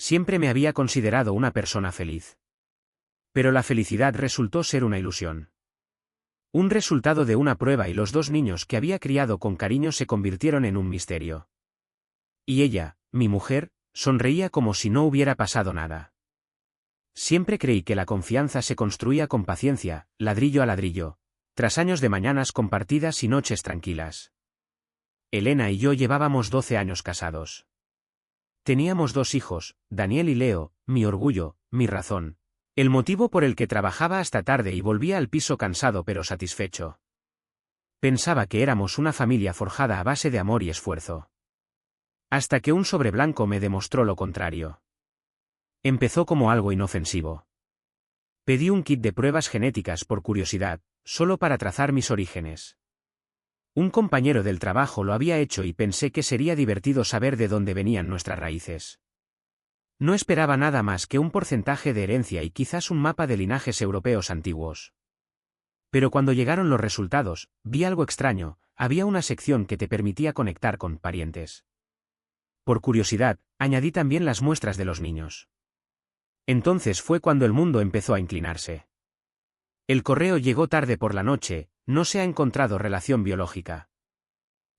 Siempre me había considerado una persona feliz. Pero la felicidad resultó ser una ilusión. Un resultado de una prueba y los 2 niños que había criado con cariño se convirtieron en un misterio. Y ella, mi mujer, sonreía como si no hubiera pasado nada. Siempre creí que la confianza se construía con paciencia, ladrillo a ladrillo, tras años de mañanas compartidas y noches tranquilas. Elena y yo llevábamos 12 años casados. Teníamos 2 hijos, Daniel y Leo, mi orgullo, mi razón. El motivo por el que trabajaba hasta tarde y volvía al piso cansado pero satisfecho. Pensaba que éramos una familia forjada a base de amor y esfuerzo. Hasta que un sobre blanco me demostró lo contrario. Empezó como algo inofensivo. Pedí un kit de pruebas genéticas por curiosidad, solo para trazar mis orígenes. Un compañero del trabajo lo había hecho y pensé que sería divertido saber de dónde venían nuestras raíces. No esperaba nada más que un porcentaje de herencia y quizás un mapa de linajes europeos antiguos. Pero cuando llegaron los resultados, vi algo extraño, había una sección que te permitía conectar con parientes. Por curiosidad, añadí también las muestras de los niños. Entonces fue cuando el mundo empezó a inclinarse. El correo llegó tarde por la noche, no se ha encontrado relación biológica.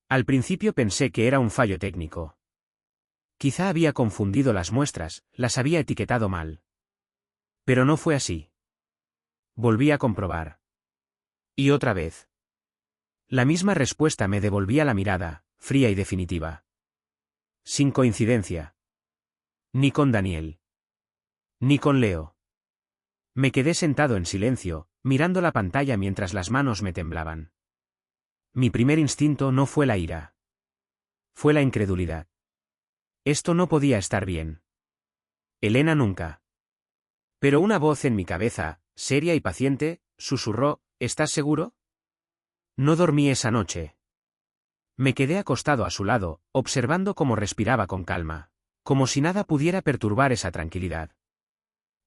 Al principio pensé que era un fallo técnico. Quizá había confundido las muestras, las había etiquetado mal. Pero no fue así. Volví a comprobar. Y otra vez. La misma respuesta me devolvía la mirada, fría y definitiva. Sin coincidencia. Ni con Daniel. Ni con Leo. Me quedé sentado en silencio, mirando la pantalla mientras las manos me temblaban. Mi primer instinto no fue la ira. Fue la incredulidad. Esto no podía estar bien. Elena nunca. Pero una voz en mi cabeza, seria y paciente, susurró, ¿estás seguro? No dormí esa noche. Me quedé acostado a su lado, observando cómo respiraba con calma, como si nada pudiera perturbar esa tranquilidad.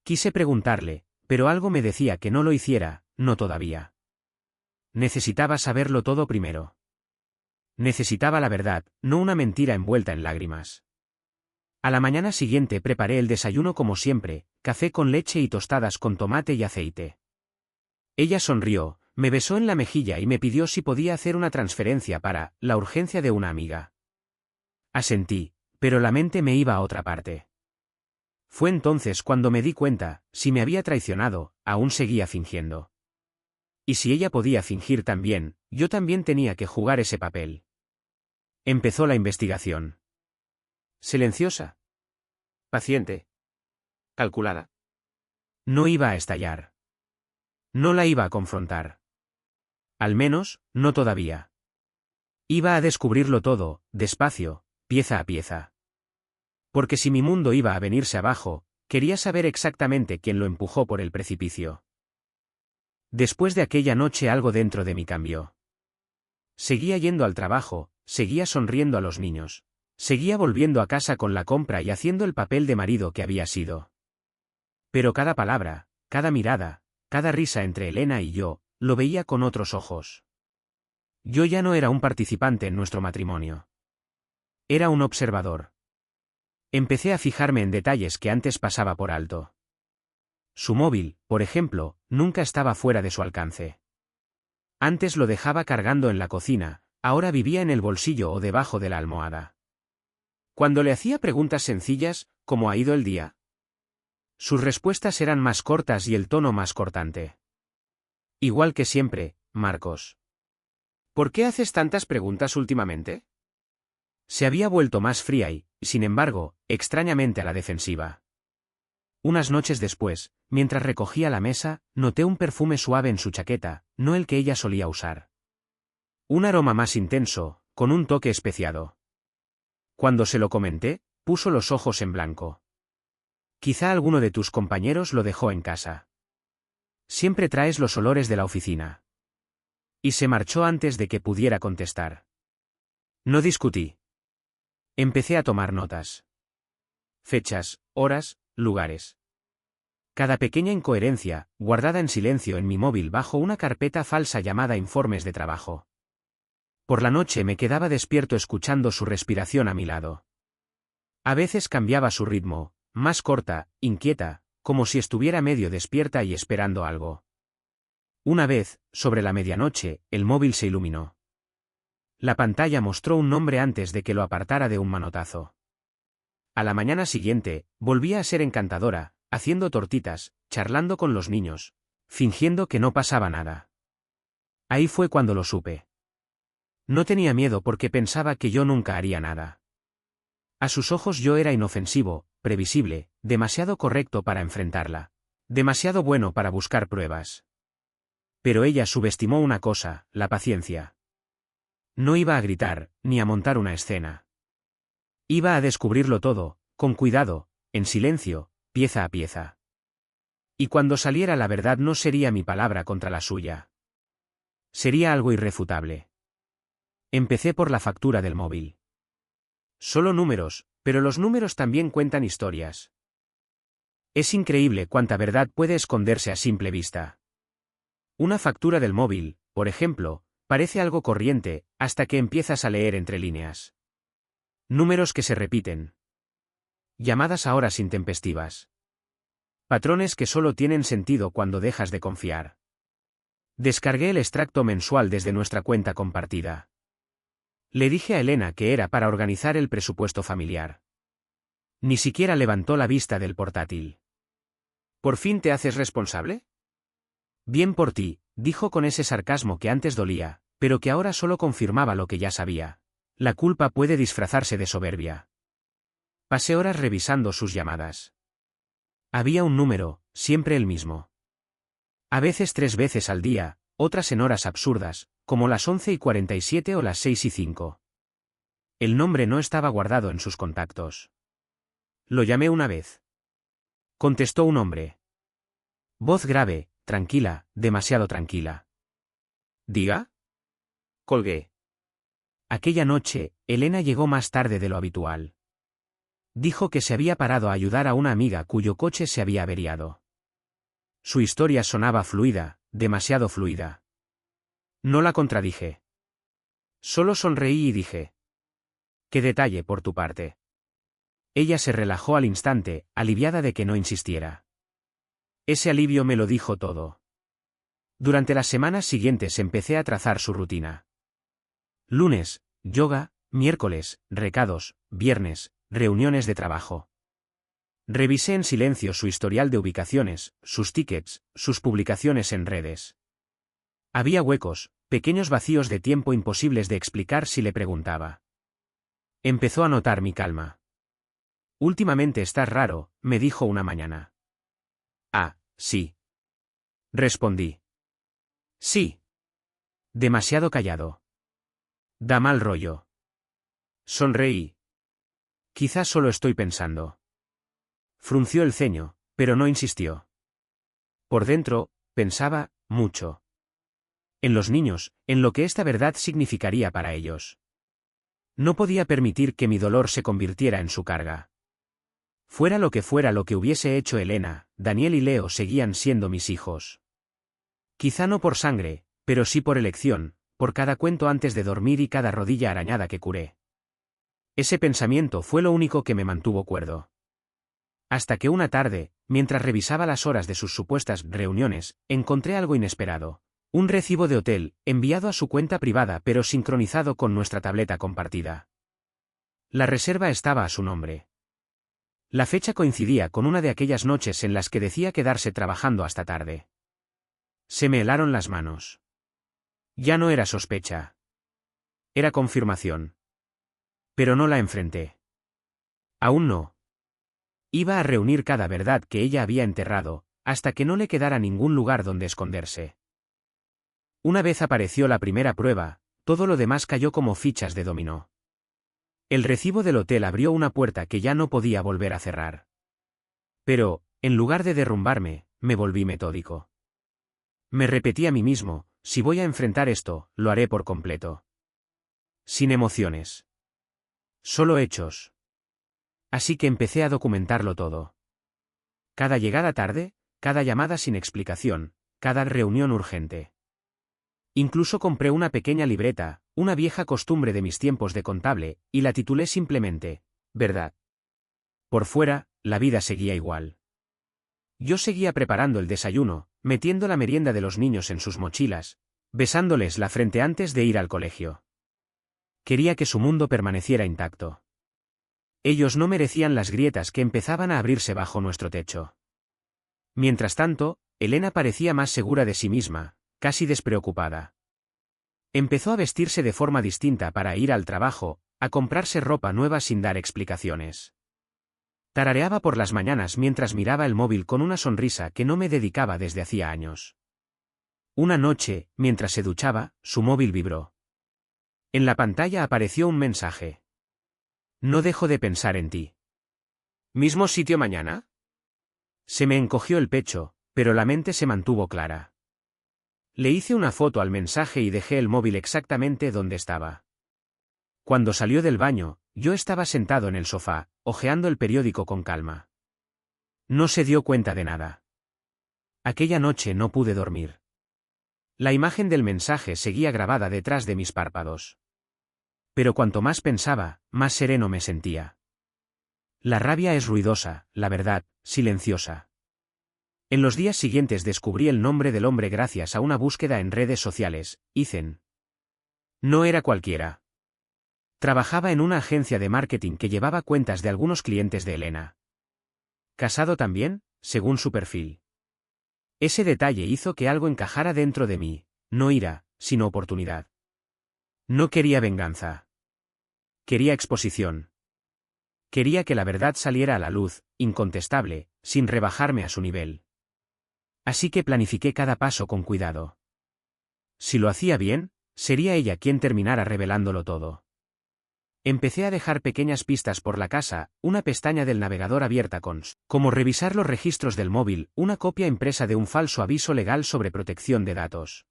Quise preguntarle, pero algo me decía que no lo hiciera, no todavía. Necesitaba saberlo todo primero. Necesitaba la verdad, no una mentira envuelta en lágrimas. A la mañana siguiente preparé el desayuno como siempre, café con leche y tostadas con tomate y aceite. Ella sonrió, me besó en la mejilla y me pidió si podía hacer una transferencia para la urgencia de una amiga. Asentí, pero la mente me iba a otra parte. Fue entonces cuando me di cuenta, si me había traicionado, aún seguía fingiendo. Y si ella podía fingir también, yo también tenía que jugar ese papel. Empezó la investigación. Silenciosa. Paciente. Calculada. No iba a estallar. No la iba a confrontar. Al menos, no todavía. Iba a descubrirlo todo, despacio, pieza a pieza. Porque si mi mundo iba a venirse abajo, quería saber exactamente quién lo empujó por el precipicio. Después de aquella noche algo dentro de mí cambió. Seguía yendo al trabajo, seguía sonriendo a los niños. Seguía volviendo a casa con la compra y haciendo el papel de marido que había sido. Pero cada palabra, cada mirada, cada risa entre Elena y yo, lo veía con otros ojos. Yo ya no era un participante en nuestro matrimonio. Era un observador. Empecé a fijarme en detalles que antes pasaba por alto. Su móvil, por ejemplo, nunca estaba fuera de su alcance. Antes lo dejaba cargando en la cocina, ahora vivía en el bolsillo o debajo de la almohada. Cuando le hacía preguntas sencillas, ¿cómo ha ido el día?, sus respuestas eran más cortas y el tono más cortante. Igual que siempre, Marcos. ¿Por qué haces tantas preguntas últimamente? Se había vuelto más fría y, sin embargo, extrañamente a la defensiva. Unas noches después, mientras recogía la mesa, noté un perfume suave en su chaqueta, no el que ella solía usar. Un aroma más intenso, con un toque especiado. Cuando se lo comenté, puso los ojos en blanco. Quizá alguno de tus compañeros lo dejó en casa. Siempre traes los olores de la oficina. Y se marchó antes de que pudiera contestar. No discutí. Empecé a tomar notas. Fechas, horas, lugares. Cada pequeña incoherencia, guardada en silencio en mi móvil bajo una carpeta falsa llamada informes de trabajo. Por la noche me quedaba despierto escuchando su respiración a mi lado. A veces cambiaba su ritmo, más corta, inquieta, como si estuviera medio despierta y esperando algo. Una vez, sobre la medianoche, el móvil se iluminó. La pantalla mostró un nombre antes de que lo apartara de un manotazo. A la mañana siguiente, volvía a ser encantadora, haciendo tortitas, charlando con los niños, fingiendo que no pasaba nada. Ahí fue cuando lo supe. No tenía miedo porque pensaba que yo nunca haría nada. A sus ojos yo era inofensivo, previsible, demasiado correcto para enfrentarla. Demasiado bueno para buscar pruebas. Pero ella subestimó una cosa, la paciencia. No iba a gritar, ni a montar una escena. Iba a descubrirlo todo, con cuidado, en silencio, pieza a pieza. Y cuando saliera la verdad no sería mi palabra contra la suya. Sería algo irrefutable. Empecé por la factura del móvil. Solo números, pero los números también cuentan historias. Es increíble cuánta verdad puede esconderse a simple vista. Una factura del móvil, por ejemplo, parece algo corriente, hasta que empiezas a leer entre líneas. Números que se repiten. Llamadas a horas intempestivas. Patrones que solo tienen sentido cuando dejas de confiar. Descargué el extracto mensual desde nuestra cuenta compartida. Le dije a Elena que era para organizar el presupuesto familiar. Ni siquiera levantó la vista del portátil. ¿Por fin te haces responsable? Bien por ti, dijo con ese sarcasmo que antes dolía, pero que ahora solo confirmaba lo que ya sabía. La culpa puede disfrazarse de soberbia. Pasé horas revisando sus llamadas. Había un número, siempre el mismo. A veces 3 veces al día, otras en horas absurdas, como las 11:47 o las 6:05. El nombre no estaba guardado en sus contactos. Lo llamé una vez. Contestó un hombre. Voz grave, tranquila, demasiado tranquila. ¿Diga? Colgué. Aquella noche, Elena llegó más tarde de lo habitual. Dijo que se había parado a ayudar a una amiga cuyo coche se había averiado. Su historia sonaba fluida, demasiado fluida. No la contradije. Solo sonreí y dije: «Qué detalle por tu parte». Ella se relajó al instante, aliviada de que no insistiera. Ese alivio me lo dijo todo. Durante las semanas siguientes empecé a trazar su rutina. Lunes, yoga, miércoles, recados, viernes, reuniones de trabajo. Revisé en silencio su historial de ubicaciones, sus tickets, sus publicaciones en redes. Había huecos, pequeños vacíos de tiempo imposibles de explicar si le preguntaba. Empezó a notar mi calma. Últimamente estás raro, me dijo una mañana. Ah, sí. Respondí. Sí. Demasiado callado. Da mal rollo. Sonreí. Quizás solo estoy pensando. Frunció el ceño, pero no insistió. Por dentro, pensaba, mucho. En los niños, en lo que esta verdad significaría para ellos. No podía permitir que mi dolor se convirtiera en su carga. Fuera lo que hubiese hecho Elena, Daniel y Leo seguían siendo mis hijos. Quizá no por sangre, pero sí por elección, por cada cuento antes de dormir y cada rodilla arañada que curé. Ese pensamiento fue lo único que me mantuvo cuerdo. Hasta que una tarde, mientras revisaba las horas de sus supuestas reuniones, encontré algo inesperado. Un recibo de hotel, enviado a su cuenta privada pero sincronizado con nuestra tableta compartida. La reserva estaba a su nombre. La fecha coincidía con una de aquellas noches en las que decía quedarse trabajando hasta tarde. Se me helaron las manos. Ya no era sospecha. Era confirmación. Pero no la enfrenté. Aún no. Iba a reunir cada verdad que ella había enterrado, hasta que no le quedara ningún lugar donde esconderse. Una vez apareció la primera prueba, todo lo demás cayó como fichas de dominó. El recibo del hotel abrió una puerta que ya no podía volver a cerrar. Pero, en lugar de derrumbarme, me volví metódico. Me repetí a mí mismo, si voy a enfrentar esto, lo haré por completo. Sin emociones. Solo hechos. Así que empecé a documentarlo todo. Cada llegada tarde, cada llamada sin explicación, cada reunión urgente. Incluso compré una pequeña libreta, una vieja costumbre de mis tiempos de contable, y la titulé simplemente, «Verdad». Por fuera, la vida seguía igual. Yo seguía preparando el desayuno, metiendo la merienda de los niños en sus mochilas, besándoles la frente antes de ir al colegio. Quería que su mundo permaneciera intacto. Ellos no merecían las grietas que empezaban a abrirse bajo nuestro techo. Mientras tanto, Elena parecía más segura de sí misma, casi despreocupada. Empezó a vestirse de forma distinta para ir al trabajo, a comprarse ropa nueva sin dar explicaciones. Tarareaba por las mañanas mientras miraba el móvil con una sonrisa que no me dedicaba desde hacía años. Una noche, mientras se duchaba, su móvil vibró. En la pantalla apareció un mensaje. No dejo de pensar en ti. ¿Mismo sitio mañana? Se me encogió el pecho, pero la mente se mantuvo clara. Le hice una foto al mensaje y dejé el móvil exactamente donde estaba. Cuando salió del baño, yo estaba sentado en el sofá, hojeando el periódico con calma. No se dio cuenta de nada. Aquella noche no pude dormir. La imagen del mensaje seguía grabada detrás de mis párpados. Pero cuanto más pensaba, más sereno me sentía. La rabia es ruidosa, la verdad, silenciosa. En los días siguientes descubrí el nombre del hombre gracias a una búsqueda en redes sociales, Ethan. No era cualquiera. Trabajaba en una agencia de marketing que llevaba cuentas de algunos clientes de Elena. Casado también, según su perfil. Ese detalle hizo que algo encajara dentro de mí, no ira, sino oportunidad. No quería venganza. Quería exposición. Quería que la verdad saliera a la luz, incontestable, sin rebajarme a su nivel. Así que planifiqué cada paso con cuidado. Si lo hacía bien, sería ella quien terminara revelándolo todo. Empecé a dejar pequeñas pistas por la casa, una pestaña del navegador abierta como revisar los registros del móvil, una copia impresa de un falso aviso legal sobre protección de datos.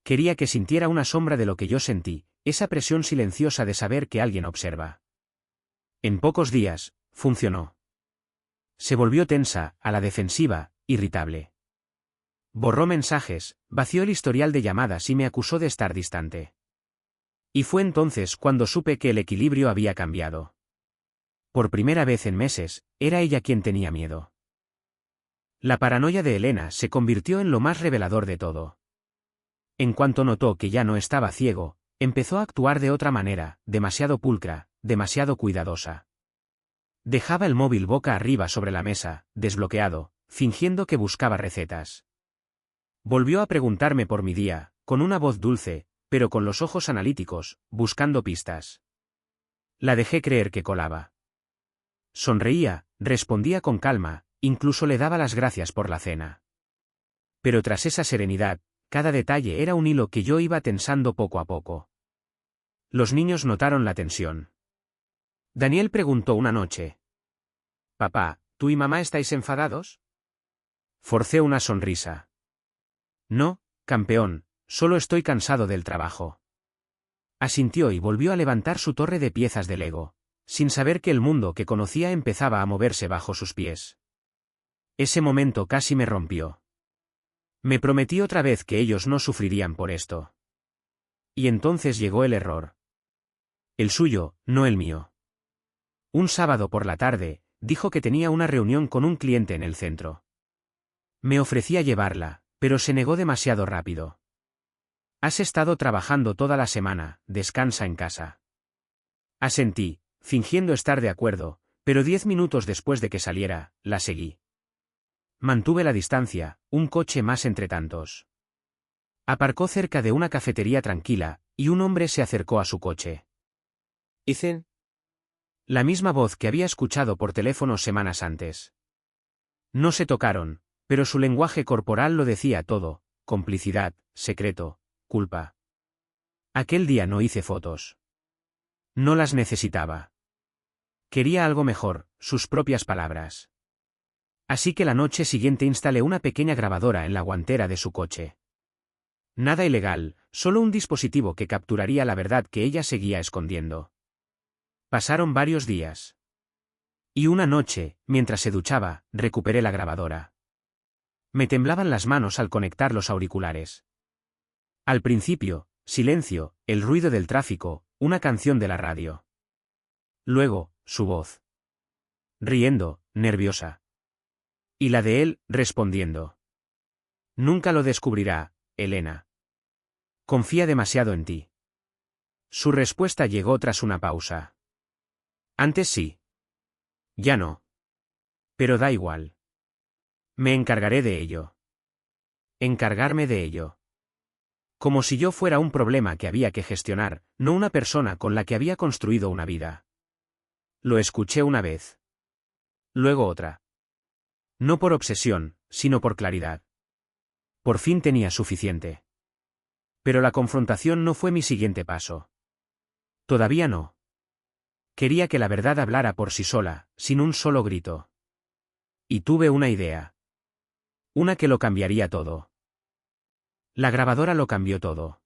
Quería que sintiera una sombra de lo que yo sentí, esa presión silenciosa de saber que alguien observa. En pocos días, funcionó. Se volvió tensa, a la defensiva, irritable. Borró mensajes, vació el historial de llamadas y me acusó de estar distante. Y fue entonces cuando supe que el equilibrio había cambiado. Por primera vez en meses, era ella quien tenía miedo. La paranoia de Elena se convirtió en lo más revelador de todo. En cuanto notó que ya no estaba ciego, empezó a actuar de otra manera, demasiado pulcra, demasiado cuidadosa. Dejaba el móvil boca arriba sobre la mesa, desbloqueado, fingiendo que buscaba recetas. Volvió a preguntarme por mi día, con una voz dulce, pero con los ojos analíticos, buscando pistas. La dejé creer que colaba. Sonreía, respondía con calma, incluso le daba las gracias por la cena. Pero tras esa serenidad, cada detalle era un hilo que yo iba tensando poco a poco. Los niños notaron la tensión. Daniel preguntó una noche. «Papá, ¿tú y mamá estáis enfadados?» Forcé una sonrisa. «No, campeón, solo estoy cansado del trabajo». Asintió y volvió a levantar su torre de piezas de Lego, sin saber que el mundo que conocía empezaba a moverse bajo sus pies. Ese momento casi me rompió. Me prometí otra vez que ellos no sufrirían por esto. Y entonces llegó el error. El suyo, no el mío. Un sábado por la tarde, dijo que tenía una reunión con un cliente en el centro. Me ofrecí a llevarla, pero se negó demasiado rápido. «Has estado trabajando toda la semana, descansa en casa». Asentí, fingiendo estar de acuerdo, pero 10 minutos después de que saliera, la seguí. Mantuve la distancia, un coche más entre tantos. Aparcó cerca de una cafetería tranquila, y un hombre se acercó a su coche. «¿Ethan?» La misma voz que había escuchado por teléfono semanas antes. No se tocaron, pero su lenguaje corporal lo decía todo: complicidad, secreto, culpa. Aquel día no hice fotos. No las necesitaba. Quería algo mejor, sus propias palabras. Así que la noche siguiente instalé una pequeña grabadora en la guantera de su coche. Nada ilegal, solo un dispositivo que capturaría la verdad que ella seguía escondiendo. Pasaron varios días. Y una noche, mientras se duchaba, recuperé la grabadora. Me temblaban las manos al conectar los auriculares. Al principio, silencio, el ruido del tráfico, una canción de la radio. Luego, su voz. riendo, nerviosa. Y la de él, respondiendo. Nunca lo descubrirá, Elena. Confía demasiado en ti. Su respuesta llegó tras una pausa. Antes sí. Ya no. Pero da igual. Me encargaré de ello. Encargarme de ello. Como si yo fuera un problema que había que gestionar, no una persona con la que había construido una vida. Lo escuché una vez. Luego otra. No por obsesión, sino por claridad. Por fin tenía suficiente. Pero la confrontación no fue mi siguiente paso. Todavía no. Quería que la verdad hablara por sí sola, sin un solo grito. Y tuve una idea. Una que lo cambiaría todo. La grabadora lo cambió todo.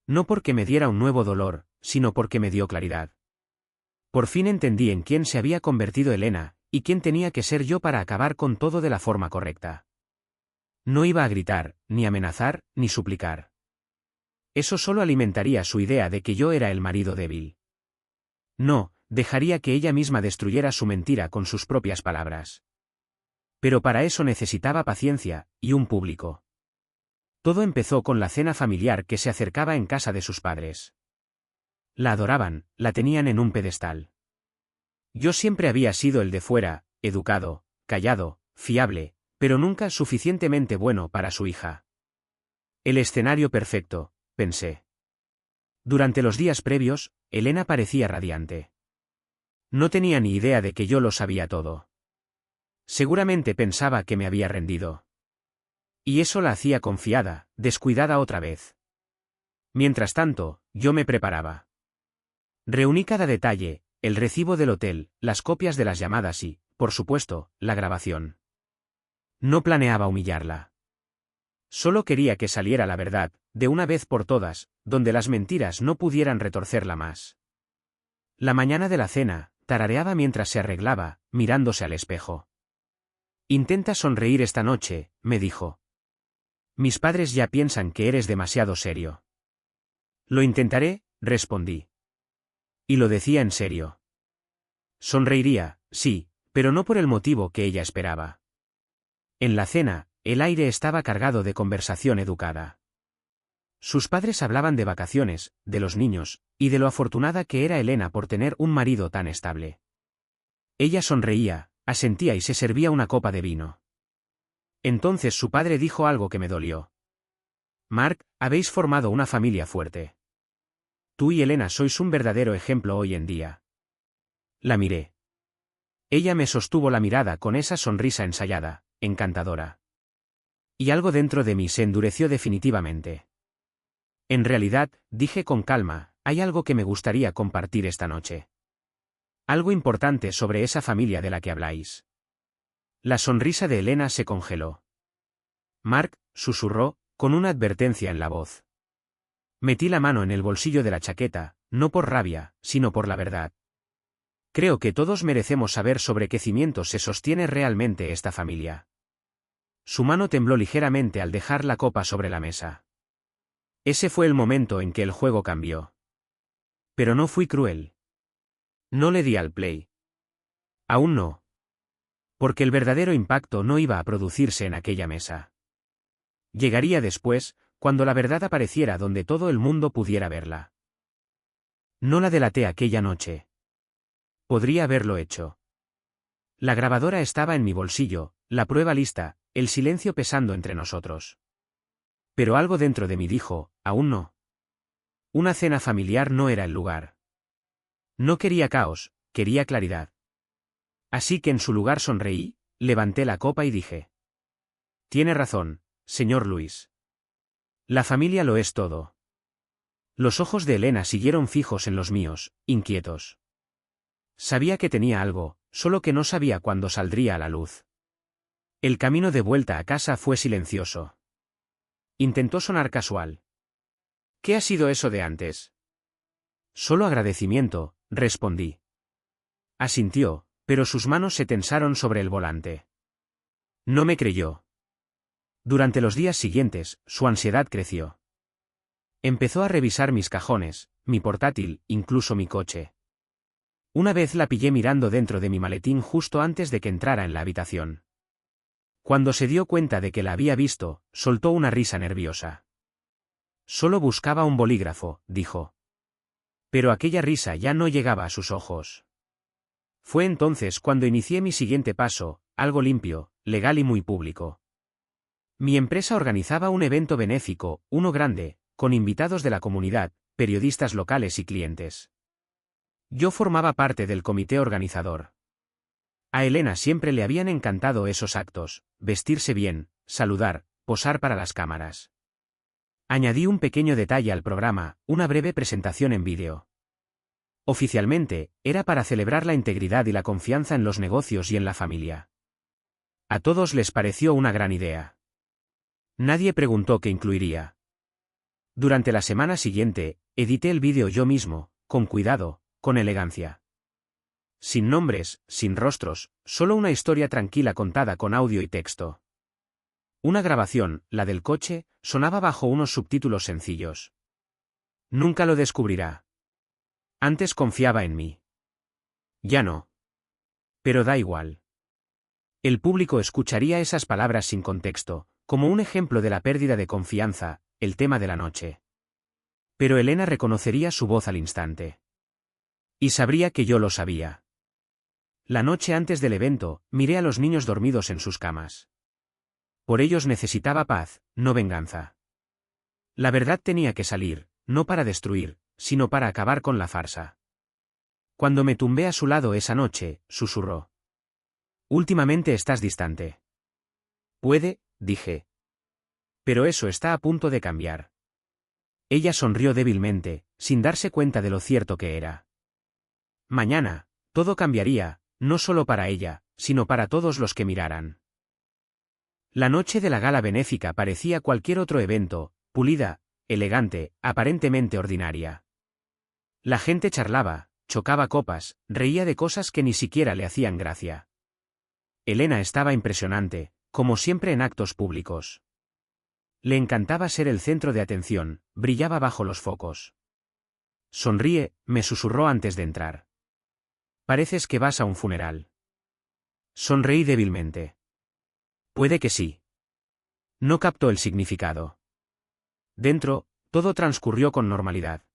No porque me diera un nuevo dolor, sino porque me dio claridad. Por fin entendí en quién se había convertido Elena, y quién tenía que ser yo para acabar con todo de la forma correcta. No iba a gritar, ni amenazar, ni suplicar. Eso solo alimentaría su idea de que yo era el marido débil. No, dejaría que ella misma destruyera su mentira con sus propias palabras. Pero para eso necesitaba paciencia, y un público. Todo empezó con la cena familiar que se acercaba en casa de sus padres. La adoraban, la tenían en un pedestal. Yo siempre había sido el de fuera, educado, callado, fiable, pero nunca suficientemente bueno para su hija. El escenario perfecto, pensé. Durante los días previos, Elena parecía radiante. No tenía ni idea de que yo lo sabía todo. Seguramente pensaba que me había rendido. Y eso la hacía confiada, descuidada otra vez. Mientras tanto, yo me preparaba. Reuní cada detalle, el recibo del hotel, las copias de las llamadas y, por supuesto, la grabación. No planeaba humillarla. Solo quería que saliera la verdad, de una vez por todas, donde las mentiras no pudieran retorcerla más. La mañana de la cena, tarareaba mientras se arreglaba, mirándose al espejo. Intenta sonreír esta noche, me dijo. Mis padres ya piensan que eres demasiado serio. Lo intentaré, respondí. Y lo decía en serio. Sonreiría, sí, pero no por el motivo que ella esperaba. En la cena, el aire estaba cargado de conversación educada. Sus padres hablaban de vacaciones, de los niños, y de lo afortunada que era Elena por tener un marido tan estable. Ella sonreía, asentía y se servía una copa de vino. Entonces su padre dijo algo que me dolió. Mark, habéis formado una familia fuerte. Tú y Elena sois un verdadero ejemplo hoy en día. La miré. Ella me sostuvo la mirada con esa sonrisa ensayada, encantadora. Y algo dentro de mí se endureció definitivamente. En realidad, dije con calma, hay algo que me gustaría compartir esta noche. Algo importante sobre esa familia de la que habláis. La sonrisa de Elena se congeló. Mark, susurró, con una advertencia en la voz. Metí la mano en el bolsillo de la chaqueta, no por rabia, sino por la verdad. Creo que todos merecemos saber sobre qué cimientos se sostiene realmente esta familia. Su mano tembló ligeramente al dejar la copa sobre la mesa. Ese fue el momento en que el juego cambió. Pero no fui cruel. No le di al play. Aún no. Porque el verdadero impacto no iba a producirse en aquella mesa. Llegaría después, cuando la verdad apareciera donde todo el mundo pudiera verla. No la delaté aquella noche. Podría haberlo hecho. La grabadora estaba en mi bolsillo, la prueba lista, el silencio pesando entre nosotros. Pero algo dentro de mí dijo, aún no. Una cena familiar no era el lugar. No quería caos, quería claridad. Así que en su lugar sonreí, levanté la copa y dije. Tiene razón, señor Luis. La familia lo es todo. Los ojos de Elena siguieron fijos en los míos, inquietos. Sabía que tenía algo, solo que no sabía cuándo saldría a la luz. El camino de vuelta a casa fue silencioso. Intentó sonar casual. ¿Qué ha sido eso de antes? Solo agradecimiento, respondí. Asintió, pero sus manos se tensaron sobre el volante. No me creyó. Durante los días siguientes, su ansiedad creció. Empezó a revisar mis cajones, mi portátil, incluso mi coche. Una vez la pillé mirando dentro de mi maletín justo antes de que entrara en la habitación. Cuando se dio cuenta de que la había visto, soltó una risa nerviosa. Solo buscaba un bolígrafo, dijo. Pero aquella risa ya no llegaba a sus ojos. Fue entonces cuando inicié mi siguiente paso, algo limpio, legal y muy público. Mi empresa organizaba un evento benéfico, uno grande, con invitados de la comunidad, periodistas locales y clientes. Yo formaba parte del comité organizador. A Elena siempre le habían encantado esos actos, vestirse bien, saludar, posar para las cámaras. Añadí un pequeño detalle al programa, una breve presentación en vídeo. Oficialmente, era para celebrar la integridad y la confianza en los negocios y en la familia. A todos les pareció una gran idea. Nadie preguntó qué incluiría. Durante la semana siguiente, edité el vídeo yo mismo, con cuidado, con elegancia. Sin nombres, sin rostros, solo una historia tranquila contada con audio y texto. Una grabación, la del coche, sonaba bajo unos subtítulos sencillos. Nunca lo descubrirá. Antes confiaba en mí. Ya no. Pero da igual. El público escucharía esas palabras sin contexto, como un ejemplo de la pérdida de confianza, el tema de la noche. Pero Elena reconocería su voz al instante. Y sabría que yo lo sabía. La noche antes del evento, miré a los niños dormidos en sus camas. Por ellos necesitaba paz, no venganza. La verdad tenía que salir, no para destruir, sino para acabar con la farsa. Cuando me tumbé a su lado esa noche, susurró. Últimamente estás distante. Puede, dije. Pero eso está a punto de cambiar. Ella sonrió débilmente, sin darse cuenta de lo cierto que era. Mañana, todo cambiaría, no solo para ella, sino para todos los que miraran. La noche de la gala benéfica parecía cualquier otro evento, pulida, elegante, aparentemente ordinaria. La gente charlaba, chocaba copas, reía de cosas que ni siquiera le hacían gracia. Elena estaba impresionante, como siempre en actos públicos. Le encantaba ser el centro de atención, brillaba bajo los focos. Sonríe, me susurró antes de entrar. Pareces que vas a un funeral. Sonreí débilmente. Puede que sí. No captó el significado. Dentro, todo transcurrió con normalidad.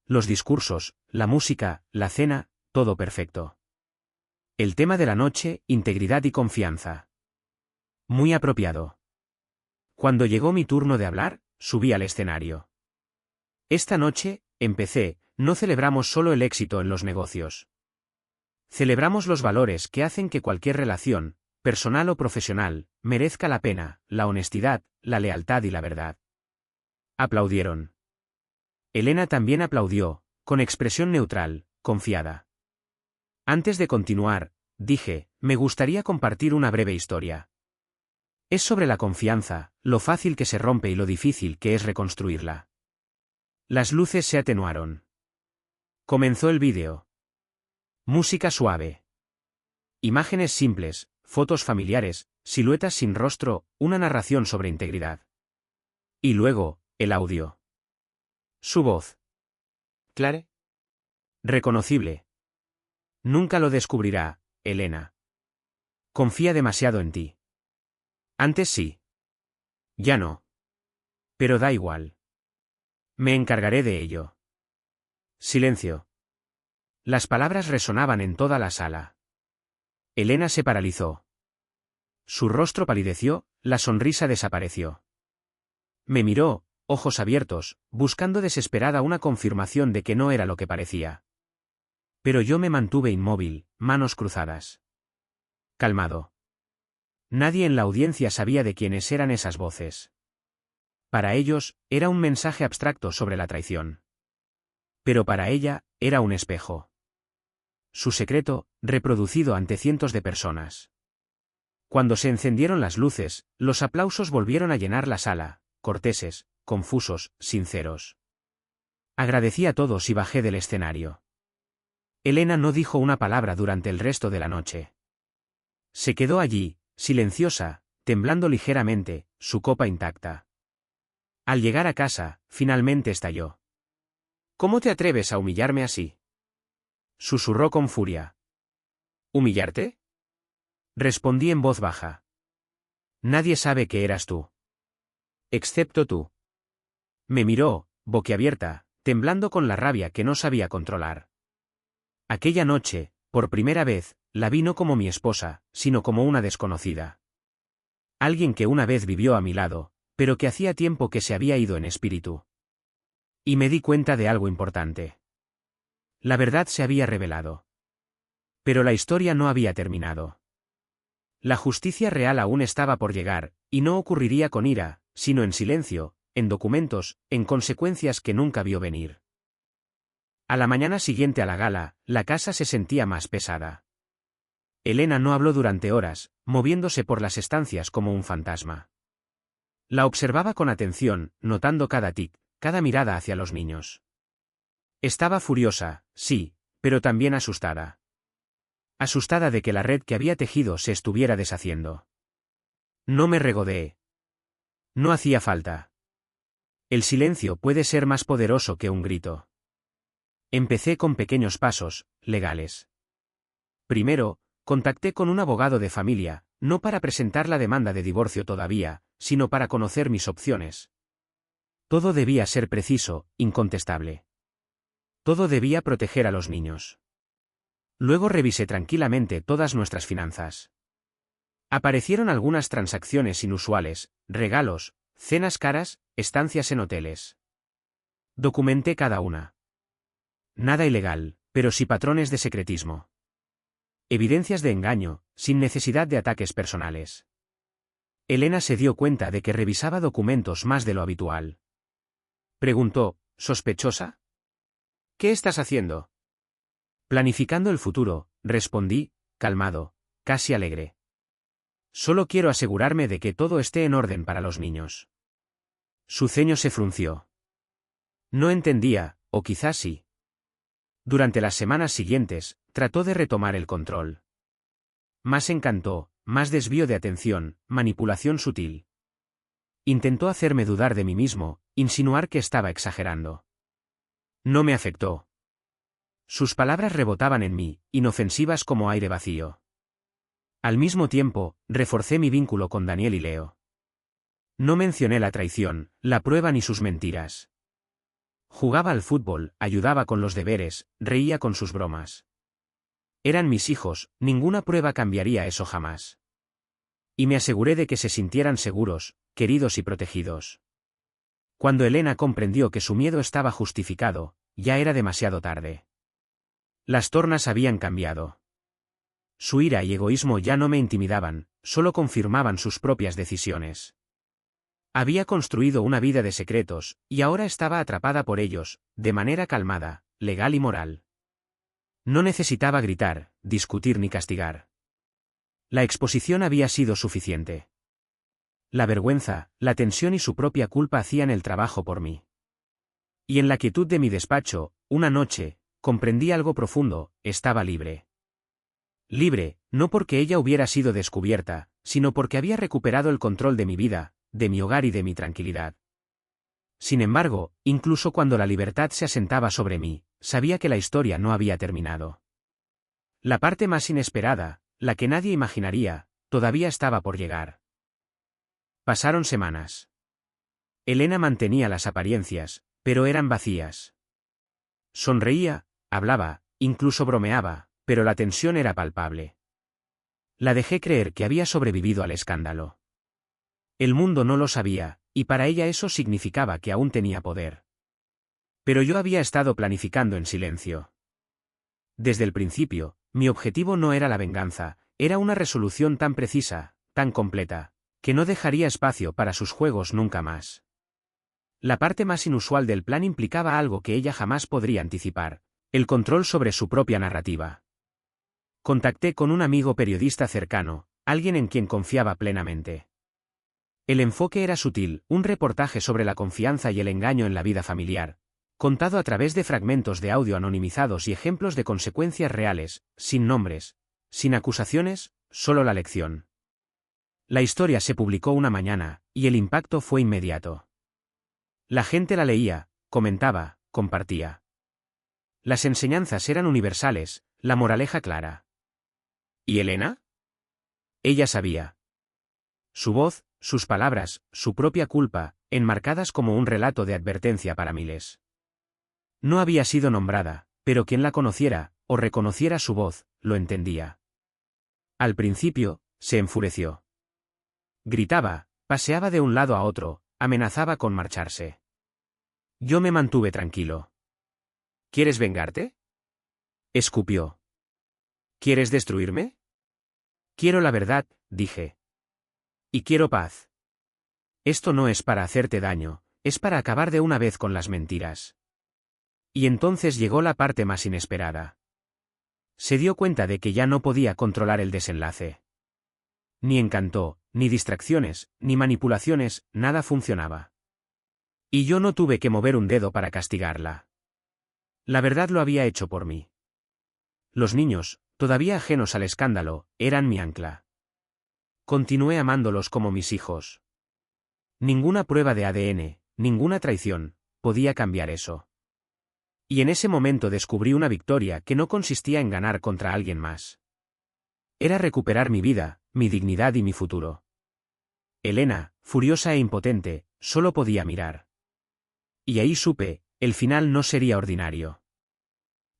Los discursos, la música, la cena, todo perfecto. El tema de la noche, integridad y confianza. Muy apropiado. Cuando llegó mi turno de hablar, subí al escenario. Esta noche, empecé, no celebramos solo el éxito en los negocios. Celebramos los valores que hacen que cualquier relación, personal o profesional, merezca la pena, la honestidad, la lealtad y la verdad. Aplaudieron. Elena también aplaudió, con expresión neutral, confiada. Antes de continuar, dije, me gustaría compartir una breve historia. Es sobre la confianza, lo fácil que se rompe y lo difícil que es reconstruirla. Las luces se atenuaron. Comenzó el vídeo. Música suave. Imágenes simples, fotos familiares, siluetas sin rostro, una narración sobre integridad. Y luego, el audio. Su voz. Clara. Reconocible. Nunca lo descubrirá, Elena. Confía demasiado en ti. Antes sí. Ya no. Pero da igual. Me encargaré de ello. Silencio. Las palabras resonaban en toda la sala. Elena se paralizó. Su rostro palideció, la sonrisa desapareció. Me miró, ojos abiertos, buscando desesperada una confirmación de que no era lo que parecía. Pero yo me mantuve inmóvil, manos cruzadas. Calmado. Nadie en la audiencia sabía de quiénes eran esas voces. Para ellos, era un mensaje abstracto sobre la traición. Pero para ella, era un espejo. Su secreto, reproducido ante cientos de personas. Cuando se encendieron las luces, los aplausos volvieron a llenar la sala, corteses, confusos, sinceros. Agradecí a todos y bajé del escenario. Elena no dijo una palabra durante el resto de la noche. Se quedó allí, silenciosa, temblando ligeramente, su copa intacta. Al llegar a casa, finalmente estalló. ¿Cómo te atreves a humillarme así? Susurró con furia. ¿Humillarte? Respondí en voz baja. Nadie sabe que eras tú. Excepto tú. Me miró, boquiabierta, temblando con la rabia que no sabía controlar. Aquella noche, por primera vez, la vi no como mi esposa, sino como una desconocida. Alguien que una vez vivió a mi lado, pero que hacía tiempo que se había ido en espíritu. Y me di cuenta de algo importante. La verdad se había revelado. Pero la historia no había terminado. La justicia real aún estaba por llegar, y no ocurriría con ira, sino en silencio, en documentos, en consecuencias que nunca vio venir. A la mañana siguiente a la gala, la casa se sentía más pesada. Elena no habló durante horas, moviéndose por las estancias como un fantasma. La observaba con atención, notando cada tic, cada mirada hacia los niños. Estaba furiosa, sí, pero también asustada. Asustada de que la red que había tejido se estuviera deshaciendo. No me regodeé. No hacía falta. El silencio puede ser más poderoso que un grito. Empecé con pequeños pasos, legales. Primero, contacté con un abogado de familia, no para presentar la demanda de divorcio todavía, sino para conocer mis opciones. Todo debía ser preciso, incontestable. Todo debía proteger a los niños. Luego revisé tranquilamente todas nuestras finanzas. Aparecieron algunas transacciones inusuales, regalos, cenas caras, estancias en hoteles. Documenté cada una. Nada ilegal, pero sí patrones de secretismo. Evidencias de engaño, sin necesidad de ataques personales. Elena se dio cuenta de que revisaba documentos más de lo habitual. Preguntó, ¿sospechosa? ¿Qué estás haciendo? Planificando el futuro, respondí, calmado, casi alegre. Solo quiero asegurarme de que todo esté en orden para los niños. Su ceño se frunció. No entendía, o quizás sí. Durante las semanas siguientes, trató de retomar el control. Más encantó, más desvío de atención, manipulación sutil. Intentó hacerme dudar de mí mismo, insinuar que estaba exagerando. No me afectó. Sus palabras rebotaban en mí, inofensivas como aire vacío. Al mismo tiempo, reforcé mi vínculo con Daniel y Leo. No mencioné la traición, la prueba ni sus mentiras. Jugaba al fútbol, ayudaba con los deberes, reía con sus bromas. Eran mis hijos, ninguna prueba cambiaría eso jamás. Y me aseguré de que se sintieran seguros, queridos y protegidos. Cuando Elena comprendió que su miedo estaba justificado, ya era demasiado tarde. Las tornas habían cambiado. Su ira y egoísmo ya no me intimidaban, solo confirmaban sus propias decisiones. Había construido una vida de secretos, y ahora estaba atrapada por ellos, de manera calmada, legal y moral. No necesitaba gritar, discutir ni castigar. La exposición había sido suficiente. La vergüenza, la tensión y su propia culpa hacían el trabajo por mí. Y en la quietud de mi despacho, una noche, comprendí algo profundo, estaba libre. Libre, no porque ella hubiera sido descubierta, sino porque había recuperado el control de mi vida, de mi hogar y de mi tranquilidad. Sin embargo, incluso cuando la libertad se asentaba sobre mí, sabía que la historia no había terminado. La parte más inesperada, la que nadie imaginaría, todavía estaba por llegar. Pasaron semanas. Elena mantenía las apariencias, pero eran vacías. Sonreía, hablaba, incluso bromeaba, pero la tensión era palpable. La dejé creer que había sobrevivido al escándalo. El mundo no lo sabía, y para ella eso significaba que aún tenía poder. Pero yo había estado planificando en silencio. Desde el principio, mi objetivo no era la venganza, era una resolución tan precisa, tan completa, que no dejaría espacio para sus juegos nunca más. La parte más inusual del plan implicaba algo que ella jamás podría anticipar, el control sobre su propia narrativa. Contacté con un amigo periodista cercano, alguien en quien confiaba plenamente. El enfoque era sutil, un reportaje sobre la confianza y el engaño en la vida familiar, contado a través de fragmentos de audio anonimizados y ejemplos de consecuencias reales, sin nombres, sin acusaciones, solo la lección. La historia se publicó una mañana, y el impacto fue inmediato. La gente la leía, comentaba, compartía. Las enseñanzas eran universales, la moraleja clara. ¿Y Elena? Ella sabía. Su voz, sus palabras, su propia culpa, enmarcadas como un relato de advertencia para miles. No había sido nombrada, pero quien la conociera, o reconociera su voz, lo entendía. Al principio, se enfureció. Gritaba, paseaba de un lado a otro, amenazaba con marcharse. Yo me mantuve tranquilo. ¿Quieres vengarte? Escupió. ¿Quieres destruirme? Quiero la verdad, dije. Y quiero paz. Esto no es para hacerte daño, es para acabar de una vez con las mentiras. Y entonces llegó la parte más inesperada. Se dio cuenta de que ya no podía controlar el desenlace. Ni encanto, ni distracciones, ni manipulaciones, nada funcionaba. Y yo no tuve que mover un dedo para castigarla. La verdad lo había hecho por mí. Los niños, todavía ajenos al escándalo, eran mi ancla. Continué amándolos como mis hijos. Ninguna prueba de ADN, ninguna traición, podía cambiar eso. Y en ese momento descubrí una victoria que no consistía en ganar contra alguien más. Era recuperar mi vida, mi dignidad y mi futuro. Elena, furiosa e impotente, solo podía mirar. Y ahí supe, el final no sería ordinario.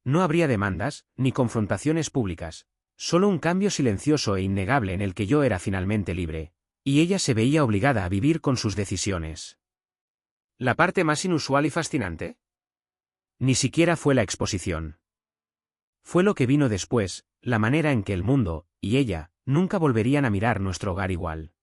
No habría demandas, ni confrontaciones públicas, solo un cambio silencioso e innegable en el que yo era finalmente libre, y ella se veía obligada a vivir con sus decisiones. ¿La parte más inusual y fascinante? Ni siquiera fue la exposición. Fue lo que vino después, la manera en que el mundo, y ella, nunca volverían a mirar nuestro hogar igual.